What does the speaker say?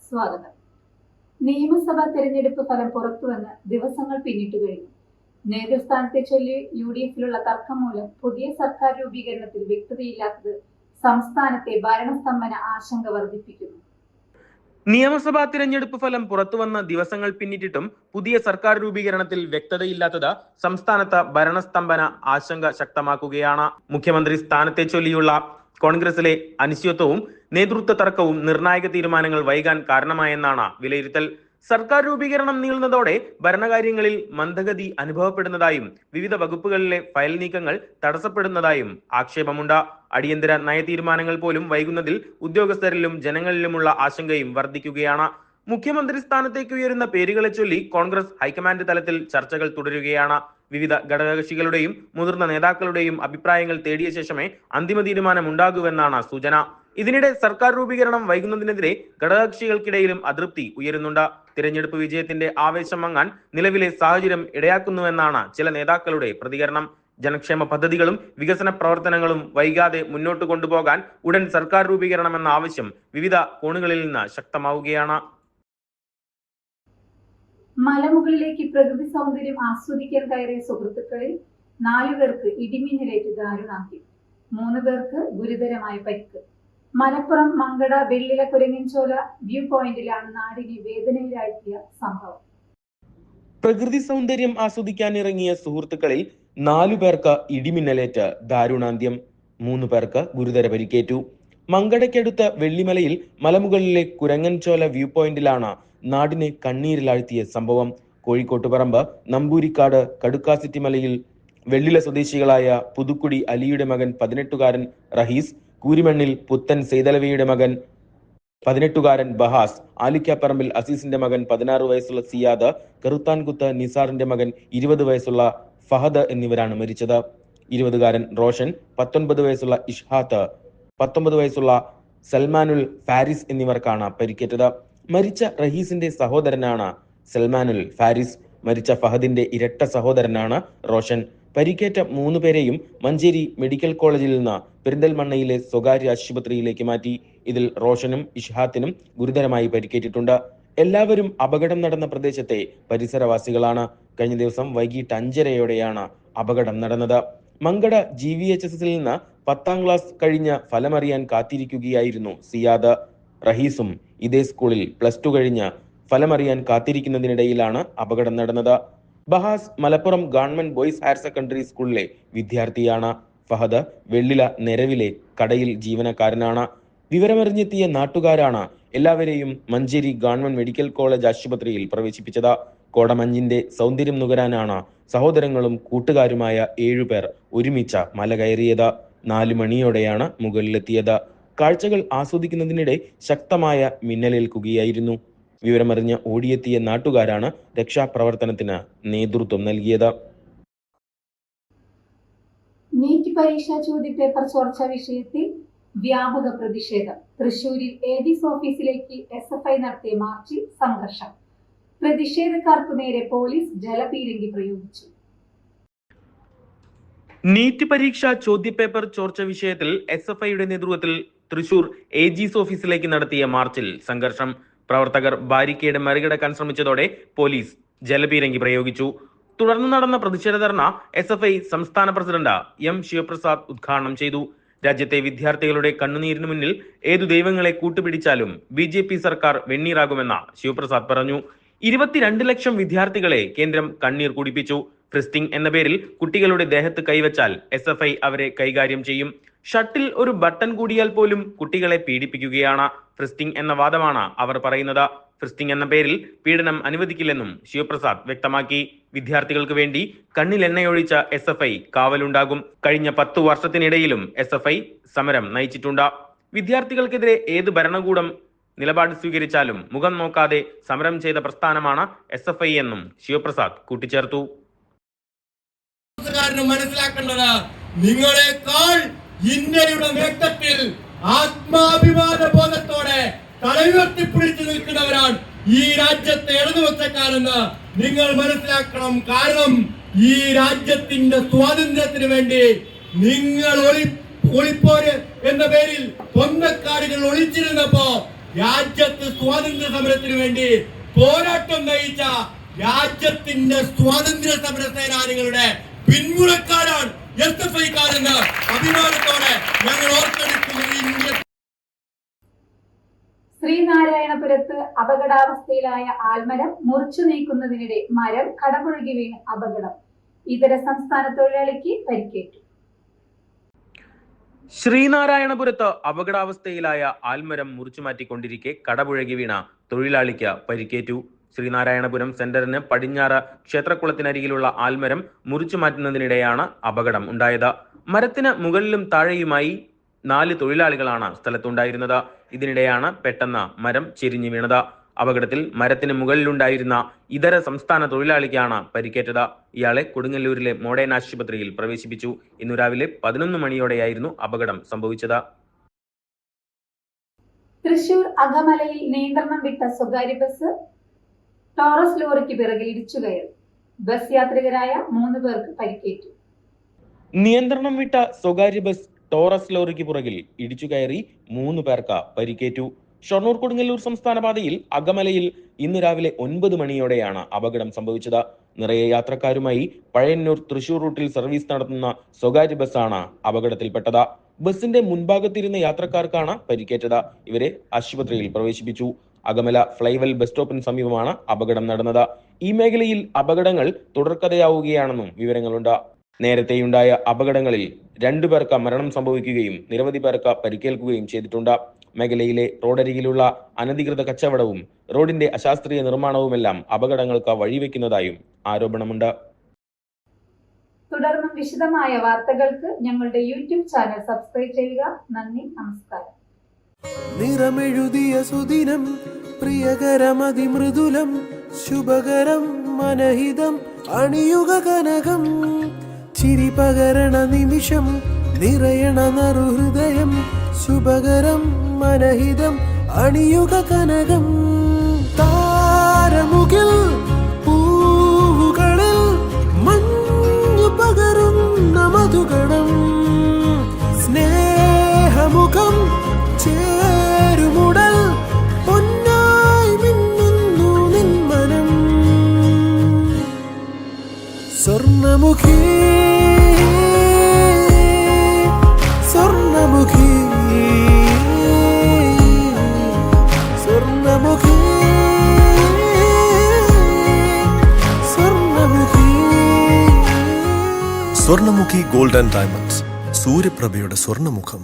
സ്വാഗതം. നിയമസഭാ തെരഞ്ഞെടുപ്പ് ഫലം പുറത്തുവന്ന് ദിവസങ്ങൾ പിന്നിട്ടു കഴിഞ്ഞു. നേതൃസ്ഥാനത്തെ ചൊല്ലി UDF-ലുള്ള തർക്കം മൂലം പുതിയ സർക്കാർ രൂപീകരണത്തിൽ വ്യക്തതയില്ലാത്തത് സംസ്ഥാനത്തെ ഭരണസ്തംഭന ആശങ്ക വർദ്ധിപ്പിക്കുന്നു. നിയമസഭാ തിരഞ്ഞെടുപ്പ് ഫലം പുറത്തുവന്ന ദിവസങ്ങൾ പിന്നിട്ടിട്ടും പുതിയ സർക്കാർ രൂപീകരണത്തിൽ വ്യക്തതയില്ലാത്തത് സംസ്ഥാനത്ത് ഭരണസ്തംഭന ആശങ്ക ശക്തമാക്കുകയാണ്. മുഖ്യമന്ത്രി സ്ഥാനത്തെ ചൊല്ലിയുള്ള കോൺഗ്രസിലെ അനിശ്ചിതത്വവും നേതൃത്വ തർക്കവും നിർണായക തീരുമാനങ്ങൾ വൈകാൻ കാരണമായെന്നാണ് വിലയിരുത്തൽ. സർക്കാർ രൂപീകരണം നീളുന്നതോടെ ഭരണകാര്യങ്ങളിൽ മന്ദഗതി അനുഭവപ്പെടുന്നതായും വിവിധ വകുപ്പുകളിലെ ഫയൽ നീക്കങ്ങൾ തടസ്സപ്പെടുന്നതായും ആക്ഷേപമുണ്ട്. അടിയന്തര നയ തീരുമാനങ്ങൾ പോലും വൈകുന്നതിൽ ഉദ്യോഗസ്ഥരിലും ജനങ്ങളിലുമുള്ള ആശങ്കയും വർദ്ധിക്കുകയാണ്. മുഖ്യമന്ത്രി സ്ഥാനത്തേക്ക് ഉയരുന്ന പേരുകളെ ചൊല്ലി കോൺഗ്രസ് ഹൈക്കമാൻഡ് തലത്തിൽ ചർച്ചകൾ തുടരുകയാണ്. വിവിധ ഘടകകക്ഷികളുടെയും മുതിർന്ന നേതാക്കളുടെയും അഭിപ്രായങ്ങൾ തേടിയ ശേഷമേ അന്തിമ തീരുമാനം ഉണ്ടാകൂവെന്നാണ് സൂചന. ഇതിനിടെ സർക്കാർ രൂപീകരണം വൈകുന്നതിനെതിരെ ഘടകകക്ഷികൾക്കിടയിലും അതൃപ്തി ഉയരുന്നുണ്ട്. തിരഞ്ഞെടുപ്പ് വിജയത്തിന്റെ ആവേശം മങ്ങാൻ നിലവിലെ സാഹചര്യം ഇടയാക്കുന്നുവെന്നാണ് ചില നേതാക്കളുടെ പ്രതികരണം. ജനക്ഷേമ പദ്ധതികളും വികസന പ്രവർത്തനങ്ങളും വൈകാതെ മുന്നോട്ട് കൊണ്ടുപോകാൻ ഉടൻ സർക്കാർ രൂപീകരണമെന്ന ആവശ്യം വിവിധ കോണുകളിൽ നിന്ന് ശക്തമാവുകയാണ്. മലമുകളിലേക്ക് പ്രകൃതി സൗന്ദര്യം ആസ്വദിക്കാൻ കയറിയ സുഹൃത്തുക്കളിൽ 4 പേർക്ക് ഇടിമിന്നലേറ്റ് ദാരുണാന്ത്യം, 3 പേർക്ക് ഗുരുതരമായ പരിക്ക്. മലപ്പുറം മങ്കട വെള്ളില കുരങ്ങൻചോല വ്യൂ പോയിന്റിലാണ് നാടിനെ വേദനയിലാഴ്ത്തിയ സംഭവം. പ്രകൃതി സൗന്ദര്യം ആസ്വദിക്കാൻ ഇറങ്ങിയ സുഹൃത്തുക്കളിൽ 4 പേർക്ക് ഇടിമിന്നലേറ്റ് ദാരുണാന്ത്യം, 3 പേർക്ക് ഗുരുതര പരിക്കേറ്റു. മങ്കടയ്ക്കടുത്ത വെള്ളിമലയിൽ മലമുകളിലെ കുരങ്ങൻചോല വ്യൂ പോയിന്റിലാണ് നാടിനെ കണ്ണീരിലാഴ്ത്തിയ സംഭവം. കോഴിക്കോട്ടുപറമ്പ് നമ്പൂരിക്കാട് കടുക്കാസിറ്റി മലയിൽ വെള്ളില സ്വദേശികളായ പുതുക്കുടി അലിയുടെ മകൻ 18-കാരൻ റഹീസ്, കൂരിമണ്ണിൽ പുത്തൻ സെയ്തലവിയുടെ മകൻ 18-കാരൻ ബഹാസ്, ആലിക്കാപ്പറമ്പിൽ അസീസിന്റെ മകൻ 16 വയസ്സുള്ള സിയാദ്, കറുത്താൻകുത്ത് നിസാറിന്റെ മകൻ 20 വയസ്സുള്ള ഫഹദ് എന്നിവരാണ് മരിച്ചത്. 20-കാരൻ റോഷൻ, 19 വയസ്സുള്ള ഇഷ്ഹാത്ത്, 19 വയസ്സുള്ള സൽമാനുൽ ഫാരിസ് എന്നിവർക്കാണ് പരിക്കേറ്റത്. മരിച്ച റഹീസിന്റെ സഹോദരനാണ് സൽമാനുൽ ഫാരിസ്. മരിച്ച ഫഹദിന്റെ ഇരട്ട സഹോദരനാണ് റോഷൻ. പരിക്കേറ്റ 3 പേരെയും മഞ്ചേരി മെഡിക്കൽ കോളേജിൽ നിന്ന് പെരിന്തൽമണ്ണയിലെ സ്വകാര്യ ആശുപത്രിയിലേക്ക് മാറ്റി. ഇതിൽ റോഷനും ഇഷ്ഹാത്തിനും ഗുരുതരമായി പരിക്കേറ്റിട്ടുണ്ട്. എല്ലാവരും അപകടം നടന്ന പ്രദേശത്തെ പരിസരവാസികളാണ്. കഴിഞ്ഞ ദിവസം വൈകിട്ട് 5:30-യോടെയാണ് അപകടം നടന്നത്. മങ്കട GVHSൽ നിന്ന് 10ാം ക്ലാസ് കഴിഞ്ഞ ഫലമറിയാൻ കാത്തിരിക്കുകയായിരുന്നു സിയാദ്. റഹീസും ഇതേ സ്കൂളിൽ +2 കഴിഞ്ഞ് ഫലമറിയാൻ കാത്തിരിക്കുന്നതിനിടയിലാണ് അപകടം നടന്നത്. Bahas Malappuram government boys higher secondary സ്കൂളിലെ വിദ്യാർത്ഥിയാണ്. ഫഹദ് വെള്ളില നിരവിലെ കടയിൽ ജീവനക്കാരനാണ്. വിവരമറിഞ്ഞെത്തിയ നാട്ടുകാരാണ് എല്ലാവരെയും മഞ്ചേരി ഗവൺമെന്റ് മെഡിക്കൽ കോളേജ് ആശുപത്രിയിൽ പ്രവേശിപ്പിച്ചത്. കോടമഞ്ഞിന്റെ സൗന്ദര്യം നുകരാനാണ് സഹോദരങ്ങളും കൂട്ടുകാരുമായ 7 പേർ ഒരുമിച്ച് മല കയറിയത്. 4 മണിയോടെയാണ് മുകളിലെത്തിയത്. കാഴ്ചകൾ ആസ്വദിക്കുന്നതിനിടെ ശക്തമായ മിന്നലേൽക്കുകയായിരുന്നു. വിവരമറിഞ്ഞ് ഓടിയെത്തിയ നാട്ടുകാരാണ് രക്ഷാപ്രവർത്തനത്തിന് നേതൃത്വം നൽകിയത്. നീറ്റ് പരീക്ഷാ ചോദ്യപേപ്പർ ചോർച്ച വിഷയത്തിൽ വ്യാപക പ്രതിഷേധം. തൃശൂരിൽ AG's ഓഫീസിലേക്ക് SFI നടത്തിയ മാർച്ചിൽ സംഘർഷം. പ്രതിഷേധക്കാർക്കു നേരെ പോലീസ് ജലപീരങ്കി പ്രയോഗിച്ചു. നീറ്റ് പരീക്ഷാ ചോദ്യപേപ്പർ ചോർച്ച വിഷയത്തിൽ SFIയുടെ നേതൃത്വത്തിൽ തൃശൂർ AG's ഓഫീസിലേക്ക് നടത്തിയ മാർച്ചിൽ സംഘർഷം. പ്രവർത്തകർ ബാരിക്കേഡ് മറികടക്കാൻ ശ്രമിച്ചതോടെ പോലീസ് ജലപീരങ്കി പ്രയോഗിച്ചു. തുടർന്ന് നടന്ന പ്രതിഷേധ ധർണ SFI സംസ്ഥാന പ്രസിഡന്റ് M ശിവപ്രസാദ് ഉദ്ഘാടനം ചെയ്തു. രാജ്യത്തെ വിദ്യാർത്ഥികളുടെ കണ്ണുനീരിനു മുന്നിൽ ഏതു ദൈവങ്ങളെ കൂട്ടുപിടിച്ചാലും BJP സർക്കാർ വെണ്ണീറാകുമെന്ന് ശിവപ്രസാദ് പറഞ്ഞു. 22 ലക്ഷം വിദ്യാർത്ഥികളെ കേന്ദ്രം കണ്ണീർ കുടിപ്പിച്ചു. ഫ്രിസ്റ്റിംഗ് എന്ന പേരിൽ കുട്ടികളുടെ ദേഹത്ത് കൈവച്ചാൽ SFI അവരെ കൈകാര്യം ചെയ്യും. ഷട്ടിൽ ഒരു ബട്ടൺ കൂടിയാൽ പോലും കുട്ടികളെ പീഡിപ്പിക്കുകയാണ്. ഫ്രിസ്റ്റിംഗ് എന്ന വാദമാണ് അവർ പറയുന്നത്. ഫ്രിസ്റ്റിംഗ് എന്ന പേരിൽ പീഡനം അനുവദിക്കില്ലെന്നും ശിവപ്രസാദ് വ്യക്തമാക്കി. വിദ്യാർത്ഥികൾക്ക് വേണ്ടി കണ്ണിൽ എണ്ണയൊഴിച്ച SFI കാവലുണ്ടാകും. കഴിഞ്ഞ 10 വർഷത്തിനിടയിലും SFI സമരം നയിച്ചിട്ടുണ്ട്. വിദ്യാർത്ഥികൾക്കെതിരെ ഏത് ഭരണകൂടം നിലപാട് സ്വീകരിച്ചാലും മുഖം നോക്കാതെ സമരം ചെയ്ത പ്രസ്ഥാനമാണ് SFI എന്നും ശിവപ്രസാദ് കൂട്ടിച്ചേർത്തു. മനസ്സിലാക്കേണ്ടത് നിങ്ങളെക്കാൾ ഇന്ത്യയുടെ നേതൃത്വത്തിൽ ആത്മാഭിമാന ബോധത്തോടെ തലയുയർത്തിപ്പിടിച്ചു നിൽക്കുന്നവരാണ് ഈ രാജ്യത്തെ ഇടതുപക്ഷക്കാരെന്ന് നിങ്ങൾ മനസ്സിലാക്കണം. കാരണം ഈ രാജ്യത്തിന്റെ സ്വാതന്ത്ര്യത്തിന് വേണ്ടി നിങ്ങൾ ഒളിപ്പോര് എന്ന പേരിൽ സ്വന്തക്കാടുകൾ ഒളിച്ചിരുന്നപ്പോ രാജ്യത്ത് സ്വാതന്ത്ര്യ സമരത്തിന് വേണ്ടി പോരാട്ടം നയിച്ച രാജ്യത്തിന്റെ സ്വാതന്ത്ര്യ സമര സേനാനികളുടെ പിന്മുറക്കാരാണ് SFI-ക്കാരെന്ന് അഭിമാനത്തോടെ ഞങ്ങൾ ഓർത്തെടുക്കുന്നു. ശ്രീനാരായണപുരത്ത് അപകടാവസ്ഥയിലായ ആൽമരം മുറിച്ചു നീക്കുന്നതിനിടെ മരം കടപുഴകി വീണ് അപകടം. ഇതര സംസ്ഥാന തൊഴിലാളിക്ക് പരിക്കേറ്റു. ശ്രീനാരായണപുരത്ത് അപകടാവസ്ഥയിലായ ആൽമരം മുറിച്ചുമാറ്റിക്കൊണ്ടിരിക്കെ കടപുഴകി വീണ തൊഴിലാളിക്ക് പരിക്കേറ്റു. ശ്രീനാരായണപുരം സെന്ററിന് പടിഞ്ഞാറ് ക്ഷേത്രക്കുളത്തിനരികിലുള്ള ആൽമരം മുറിച്ചു മാറ്റുന്നതിനിടെയാണ് അപകടം ഉണ്ടായത്. മരത്തിന് മുകളിലും താഴെയുമായി 4 തൊഴിലാളികളാണ് സ്ഥലത്തുണ്ടായിരുന്നത്. ഇതിനിടെയാണ് പെട്ടെന്ന് മരം ചെരിഞ്ഞു വീണത്. അപകടത്തിൽ മരത്തിന് മുകളിലുണ്ടായിരുന്ന ഇതര സംസ്ഥാന തൊഴിലാളിക്കാണ് പരിക്കേറ്റത്. ഇയാളെ കൊടുങ്ങല്ലൂരിലെ മോഡേൺ ആശുപത്രിയിൽ പ്രവേശിപ്പിച്ചു. ഇന്നു രാവിലെ 11 മണിയോടെയായിരുന്നു അപകടം സംഭവിച്ചത്. തൃശൂർ അകമലയിൽ നിയന്ത്രണം വിട്ട സ്വകാര്യ ബസ് ടോറസ് ലോറിക്ക് പിറകിൽ ഇടിച്ചു കയറി. ബസ് യാത്രികരായ 3 പേർക്ക് പരിക്കേറ്റു. നിയന്ത്രണം വിട്ട സ്വകാര്യ ബസ് ടോറസ് ലോറിക്ക് പുറകിൽ ഇടിച്ചു കയറി 3 പേർക്ക് പരിക്കേറ്റു. ഷൊർണൂർ കൊടുങ്ങല്ലൂർ സംസ്ഥാന പാതയിൽ അകമലയിൽ ഇന്ന് രാവിലെ 9 മണിയോടെയാണ് അപകടം സംഭവിച്ചത്. നിറയെ യാത്രക്കാരുമായി പഴയന്നൂർ തൃശൂർ റൂട്ടിൽ സർവീസ് നടത്തുന്ന സ്വകാര്യ ബസ്സാണ് അപകടത്തിൽപ്പെട്ടത്. ബസിന്റെ മുൻഭാഗത്തിരുന്ന യാത്രക്കാർക്കാണ് പരിക്കേറ്റത്. ഇവരെ ആശുപത്രിയിൽ പ്രവേശിപ്പിച്ചു. അകമല ഫ്ലൈവെൽ ബസ് സ്റ്റോപ്പിന് സമീപമാണ് അപകടം നടന്നത്. ഈ മേഖലയിൽ അപകടങ്ങൾ തുടർക്കഥയാവുകയാണെന്നും വിവരങ്ങളുണ്ട്. നേരത്തെയുണ്ടായ അപകടങ്ങളിൽ 2 പേർക്ക് മരണം സംഭവിക്കുകയും നിരവധി പേർക്ക് പരിക്കേൽക്കുകയും ചെയ്തിട്ടുണ്ട്. മേഖലയിലെ റോഡരികിലുള്ള അനധികൃത കച്ചവടവും റോഡിന്റെ അശാസ്ത്രീയ നിർമ്മാണവുമെല്ലാം അപകടങ്ങൾക്ക് വഴിവെക്കുന്നതായും ആരോപണമുണ്ട്. തുടർന്നും വിശദമായ വാർത്തകൾക്ക് ഞങ്ങളുടെ യൂട്യൂബ് ചാനൽ സബ്സ്ക്രൈബ് ചെയ്യുക. നന്ദി, നമസ്കാരം. നിറമെഴുതിയ സുദിനം പ്രിയകരമതിമൃദുലം ശുഭകരം മനഹിതം അണിയുക കനകം ചിരി പകരണ നിമിഷം നിറയണ നറുഹൃദയം ശുഭകരം മനഹിതം അണിയുക കനകം താരമുകിൽ പൂവുകളിൽ മഞ്ഞു പകരുന്ന മധുകണം സ്നേഹമുഖം ചേരുമുടൽ പൊന്നായി മിന്നുന്നു നിൻ മനം സ്വർണ്ണമുഖി സ്വർണ്ണമുഖി സ്വർണ്ണമുഖി സ്വർണ്ണമുഖി സ്വർണ്ണമുഖി ഗോൾഡ് ആൻഡ് ഡയമണ്ട്സ് സൂര്യപ്രഭയുടെ സ്വർണ്ണമുഖം.